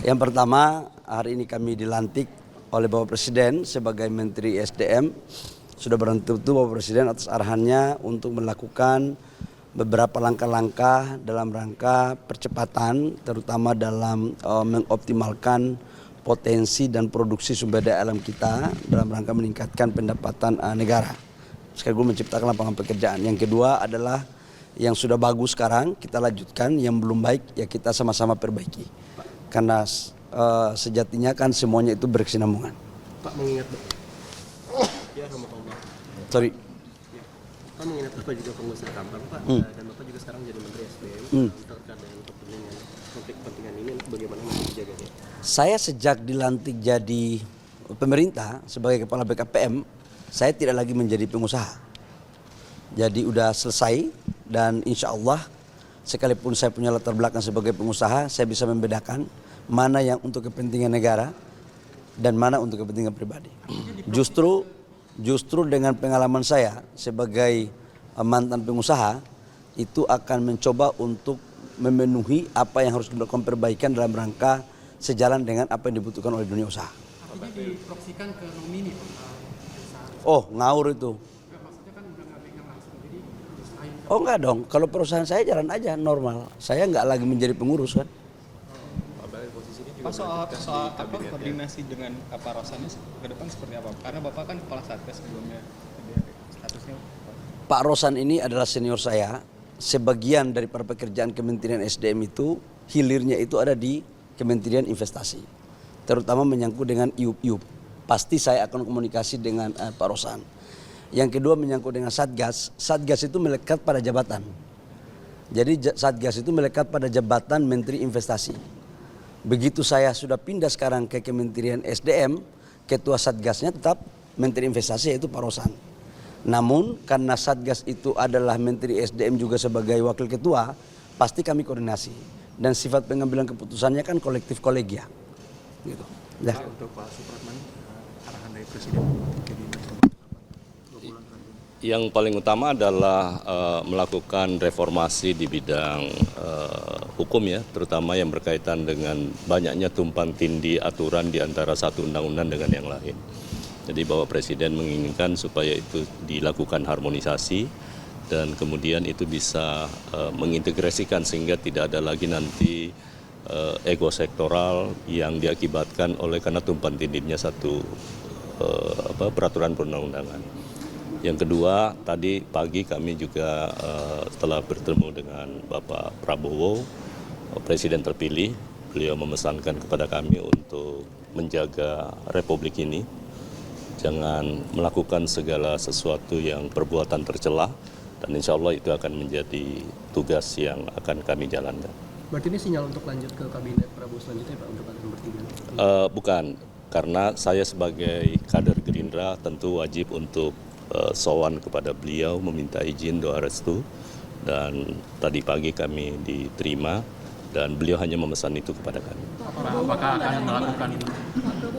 Yang pertama, hari ini kami dilantik oleh Bapak Presiden sebagai Menteri SDM. Sudah bertentu Bapak Presiden atas arahannya untuk melakukan beberapa langkah-langkah dalam rangka percepatan, terutama dalam mengoptimalkan potensi dan produksi sumber daya alam kita dalam rangka meningkatkan pendapatan negara, sekaligus menciptakan lapangan pekerjaan. Yang kedua adalah yang sudah bagus sekarang kita lanjutkan, yang belum baik ya kita sama-sama perbaiki. Karena sejatinya kan semuanya itu berkesinambungan. Pak mengingat ya sama Allah. Sorry. Ya. Pak mengingat Bapak juga pengusaha tambang Pak, dan Bapak juga sekarang jadi Menteri SDM. Terkait dengan konflik kepentingan ini bagaimana menjaganya? Saya sejak dilantik jadi pemerintah sebagai kepala BKPM, saya tidak lagi menjadi pengusaha. Jadi udah selesai dan insya Allah sekalipun saya punya latar belakang sebagai pengusaha, saya bisa membedakan mana yang untuk kepentingan negara dan mana untuk kepentingan pribadi. Justru dengan pengalaman saya sebagai mantan pengusaha itu akan mencoba untuk memenuhi apa yang harus dilakukan perbaikan dalam rangka sejalan dengan apa yang dibutuhkan oleh dunia usaha. Artinya diproksikan ke nomini Pak? Oh, ngawur itu. Maksudnya kan udah nggak pegang langsung, jadi usahain. Oh enggak dong, kalau perusahaan saya jalan aja normal. Saya nggak lagi menjadi pengurus kan. Pak, soal apa koordinasi dengan Pak Rosannya ke depan seperti apa? Karena Bapak kan kepala Satgas sebelumnya, statusnya. Pak Rosan ini adalah senior saya. Sebagian dari pekerjaan Kementerian SDM itu hilirnya itu ada di Kementerian Investasi, terutama menyangkut dengan IUP. Pasti saya akan komunikasi dengan Pak Rosan. Yang kedua menyangkut dengan Satgas. Satgas itu melekat pada jabatan. Jadi Satgas itu melekat pada jabatan Menteri Investasi. Begitu saya sudah pindah sekarang ke Kementerian SDM, ketua Satgasnya tetap Menteri Investasi yaitu Pak Rosan. Namun karena Satgas itu adalah Menteri SDM juga sebagai wakil ketua, pasti kami koordinasi. Dan sifat pengambilan keputusannya kan kolektif kolegia. Gitu. Ya. Pak, untuk Pak Supratman, arahan dari Presiden jadi Yang paling utama adalah melakukan reformasi di bidang hukum ya, terutama yang berkaitan dengan banyaknya tumpang tindih aturan di antara satu undang-undang dengan yang lain. Jadi Bapak Presiden menginginkan supaya itu dilakukan harmonisasi dan kemudian itu bisa mengintegrasikan sehingga tidak ada lagi nanti ego sektoral yang diakibatkan oleh karena tumpang tindihnya satu peraturan perundang-undangan. Yang kedua, tadi pagi kami juga setelah bertemu dengan Bapak Prabowo, Presiden terpilih, beliau memesankan kepada kami untuk menjaga Republik ini, jangan melakukan segala sesuatu yang perbuatan tercela, dan insya Allah itu akan menjadi tugas yang akan kami jalankan. Berarti ini sinyal untuk lanjut ke kabinet Prabowo selanjutnya Pak, untuk akan bertiga? Bukan, karena saya sebagai kader Gerindra tentu wajib untuk sowan kepada beliau meminta izin doa restu, dan tadi pagi kami diterima dan beliau hanya memesan itu kepada kami. Apakah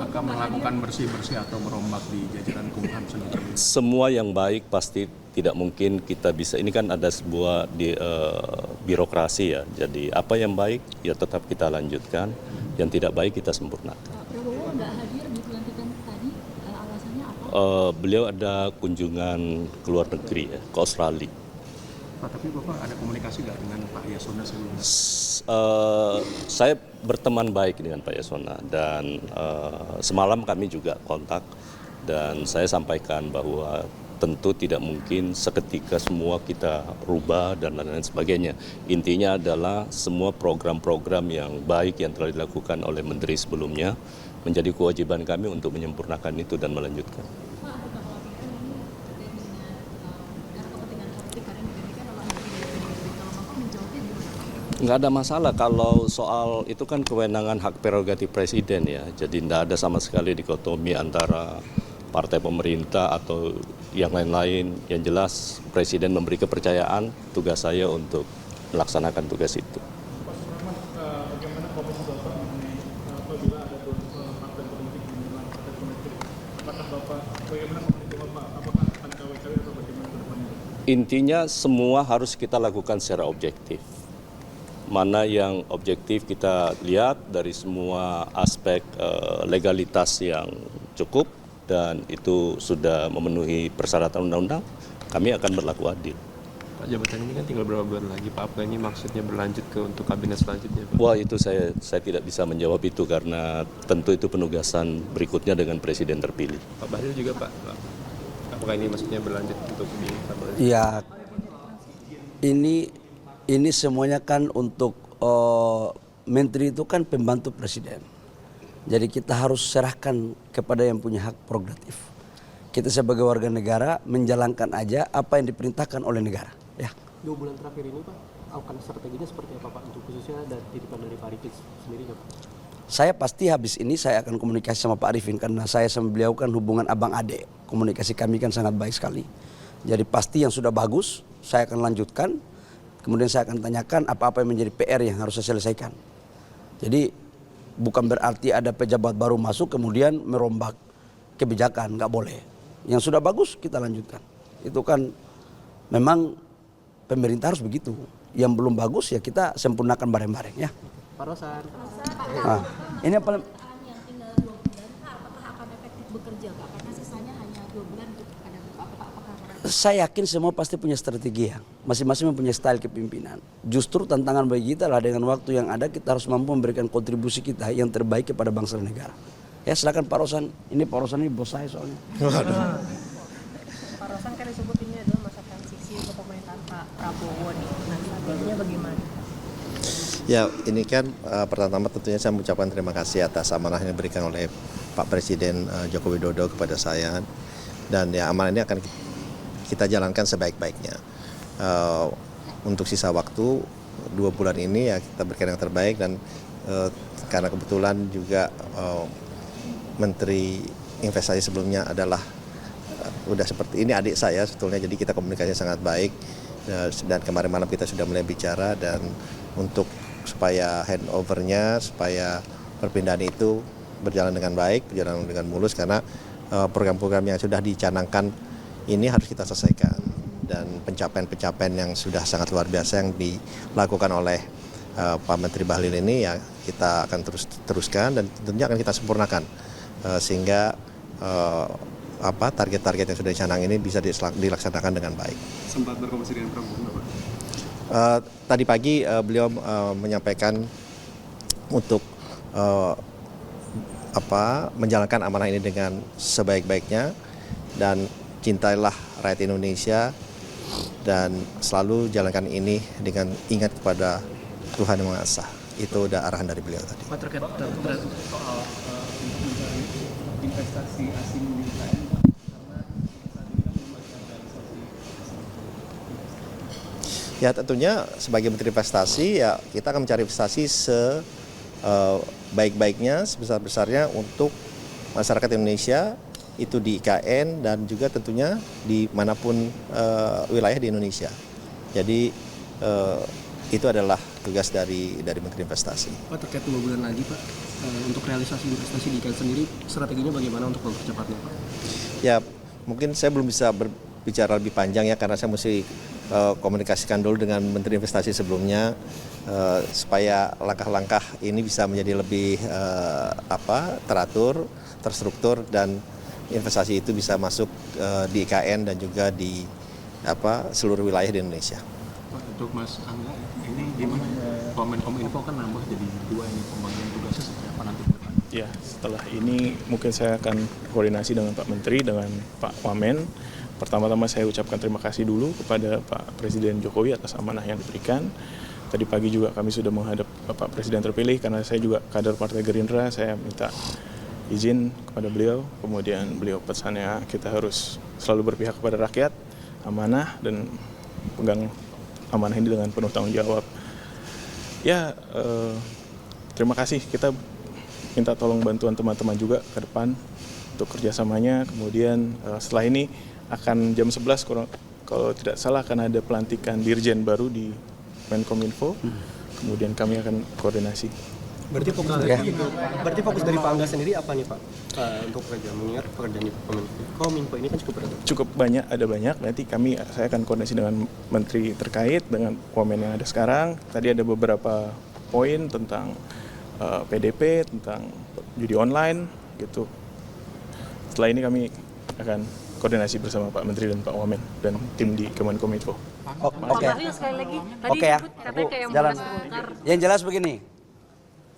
akan melakukan bersih-bersih atau merombak di jajaran Kumham sendiri? Semua yang baik pasti tidak mungkin kita bisa, ini kan ada sebuah birokrasi ya, jadi apa yang baik ya tetap kita lanjutkan, yang tidak baik kita sempurnakan. Prabowo nggak hadir di pelantikan tadi, alasannya apa? Beliau ada kunjungan ke luar negeri ya, ke Australia. Pak, tapi Bapak ada komunikasi nggak dengan Pak Yasona sebelumnya? Saya berteman baik dengan Pak Yasona dan semalam kami juga kontak dan saya sampaikan bahwa tentu tidak mungkin seketika semua kita rubah dan lain-lain sebagainya. Intinya adalah semua program-program yang baik yang telah dilakukan oleh menteri sebelumnya menjadi kewajiban kami untuk menyempurnakan itu dan melanjutkan. Pak, apakah melakukan ini terkait dengan kepentingan politik karena diberikan oleh PDIP? Kalau Bapak menjawabnya gimana? Nggak ada masalah kalau soal itu kan kewenangan hak prerogatif presiden ya. Jadi tidak ada sama sekali dikotomi antara partai pemerintah atau yang lain-lain. Yang jelas presiden memberi kepercayaan tugas saya untuk melaksanakan tugas itu. Pak Supratman, bagaimana komisi Bapak mengenai apabila ada partai politik di dalam partai politik? Apakah Bapak, bagaimana komunikasi Bapak? Apakah akan cawe-cawe atau bagaimana ke depannya? Intinya semua harus kita lakukan secara objektif. mana yang objektif kita lihat dari semua aspek legalitas yang cukup dan itu sudah memenuhi persyaratan undang-undang, kami akan berlaku adil. Pak, jabatan ini kan tinggal berapa bulan lagi, Pak? Apa ini maksudnya berlanjut ke untuk kabinet selanjutnya, Pak? Wah, itu saya tidak bisa menjawab itu karena tentu itu penugasan berikutnya dengan presiden terpilih. Pak Bahlil juga, Pak. Apakah ini maksudnya berlanjut untuk di kabinet? Ya, ini semuanya kan untuk menteri itu kan pembantu presiden. Jadi kita harus serahkan kepada yang punya hak prerogatif. Kita sebagai warga negara menjalankan aja apa yang diperintahkan oleh negara. Ya. 2 bulan terakhir ini Pak, akan strateginya seperti apa Pak untuk khususnya dan titipan dari Pak Arifin sendiri Pak? Saya pasti habis ini saya akan komunikasi sama Pak Arifin karena saya sama beliau kan hubungan abang adek. Komunikasi kami kan sangat baik sekali. Jadi pasti yang sudah bagus saya akan lanjutkan. Kemudian saya akan tanyakan apa-apa yang menjadi PR yang harus saya selesaikan. Jadi bukan berarti ada pejabat baru masuk kemudian merombak kebijakan, nggak boleh. Yang sudah bagus kita lanjutkan. Itu kan memang pemerintah harus begitu. Yang belum bagus ya kita sempurnakan bareng-bareng ya. Pak Rosan. Nah, ini yang paling yang tinggal 2 bulan, Pak, apakah akan efektif bekerja, Pak? Karena sisanya hanya 2 bulan untuk ada apakah saya yakin semua pasti punya strategi ya. Masing-masing mempunyai style kepimpinan. Justru tantangan bagi kita lah dengan waktu yang ada kita harus mampu memberikan kontribusi kita yang terbaik kepada bangsa dan negara. Ya silakan Pak Rosan. Ini Pak Rosan ini bos saya soalnya. Pak Rosan kan disebut ini adalah masa transisi untuk pemerintahan Pak Prabowo nih. Nah, strateginya bagaimana? Ya, ini kan pertama tentunya saya mengucapkan terima kasih atas amanah yang diberikan oleh Pak Presiden Joko Widodo kepada saya. Dan ya amanah ini akan kita jalankan sebaik-baiknya. Untuk sisa waktu 2 bulan ini ya kita berikan yang terbaik dan karena kebetulan juga Menteri Investasi sebelumnya adalah udah seperti ini adik saya sebetulnya, jadi kita komunikasinya sangat baik dan kemarin malam kita sudah mulai bicara dan untuk supaya handovernya, supaya perpindahan itu berjalan dengan baik, berjalan dengan mulus karena program-program yang sudah dicanangkan ini harus kita selesaikan dan pencapaian-pencapaian yang sudah sangat luar biasa yang dilakukan oleh Pak Menteri Bahlil ini ya kita akan teruskan dan tentunya akan kita sempurnakan sehingga target-target yang sudah dicanang ini bisa dilaksanakan dengan baik. Sempat berkomunikasi dengan Prabowo, Pak? Tadi pagi beliau menyampaikan untuk menjalankan amanah ini dengan sebaik-baiknya dan cintailah rakyat Indonesia dan selalu jalankan ini dengan ingat kepada Tuhan Yang Maha Esa. Itu udah arahan dari beliau tadi. Pak terkait soal mencari investasi asing di IKN, Pak, karena saat ini kan belum ada realisasi. Ya tentunya sebagai Menteri Investasi ya kita akan mencari investasi sebaik-baiknya, sebesar-besarnya untuk masyarakat Indonesia itu di IKN dan juga tentunya di manapun wilayah di Indonesia. Jadi itu adalah tugas dari Menteri Investasi. Pak terkait 2 bulan lagi Pak, untuk realisasi investasi di IKN sendiri strateginya bagaimana untuk mempercepatnya Pak? Ya mungkin saya belum bisa berbicara lebih panjang ya karena saya mesti komunikasikan dulu dengan Menteri Investasi sebelumnya supaya langkah-langkah ini bisa menjadi lebih teratur, terstruktur dan investasi itu bisa masuk di IKN dan juga di seluruh wilayah di Indonesia. Pak, untuk Mas Angga, ini gimana? Kominfo kan nambah jadi 2 ini pembagian tugasnya seperti apa nanti ke depan? Ya, setelah ini mungkin saya akan koordinasi dengan Pak Menteri, dengan Pak Wamen. Pertama-tama saya ucapkan terima kasih dulu kepada Pak Presiden Jokowi atas amanah yang diberikan. Tadi pagi juga kami sudah menghadap Bapak Presiden terpilih karena saya juga kader Partai Gerindra, saya minta izin kepada beliau, kemudian beliau pesannya kita harus selalu berpihak kepada rakyat, amanah dan pegang amanah ini dengan penuh tanggung jawab. Ya, terima kasih, kita minta tolong bantuan teman-teman juga ke depan untuk kerjasamanya. Kemudian setelah ini akan jam 11 kalau tidak salah akan ada pelantikan Dirjen baru di Menkominfo, kemudian kami akan koordinasi. Berarti fokus dari Pak Angga sendiri apa nih Pak? Untuk pekerjaan, mengingat pekerjaan di Kominfo ini kan cukup berat. Cukup banyak, ada banyak. Nanti saya akan koordinasi dengan menteri terkait, dengan wamen yang ada sekarang. Tadi ada beberapa poin tentang PDP, tentang judi online, gitu. Setelah ini kami akan koordinasi bersama Pak Menteri dan Pak Wamen dan tim di Kemenkominfo. Oke. sekali lagi tadi Oke ya, katanya kayak jalan. membahas Golkar. Yang jelas begini,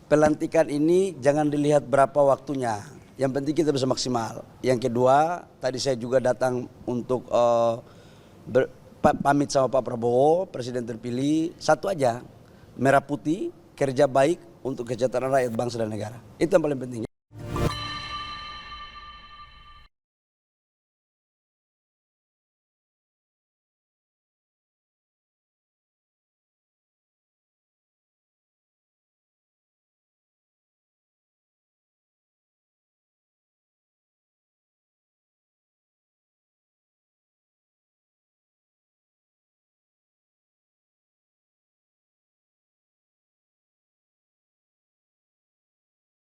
pelantikan ini jangan dilihat berapa waktunya. Yang penting kita bisa maksimal. Yang kedua, tadi saya juga datang untuk pamit sama Pak Prabowo, Presiden terpilih. Satu aja, merah putih, kerja baik untuk kesejahteraan rakyat bangsa dan negara. Itu yang paling penting.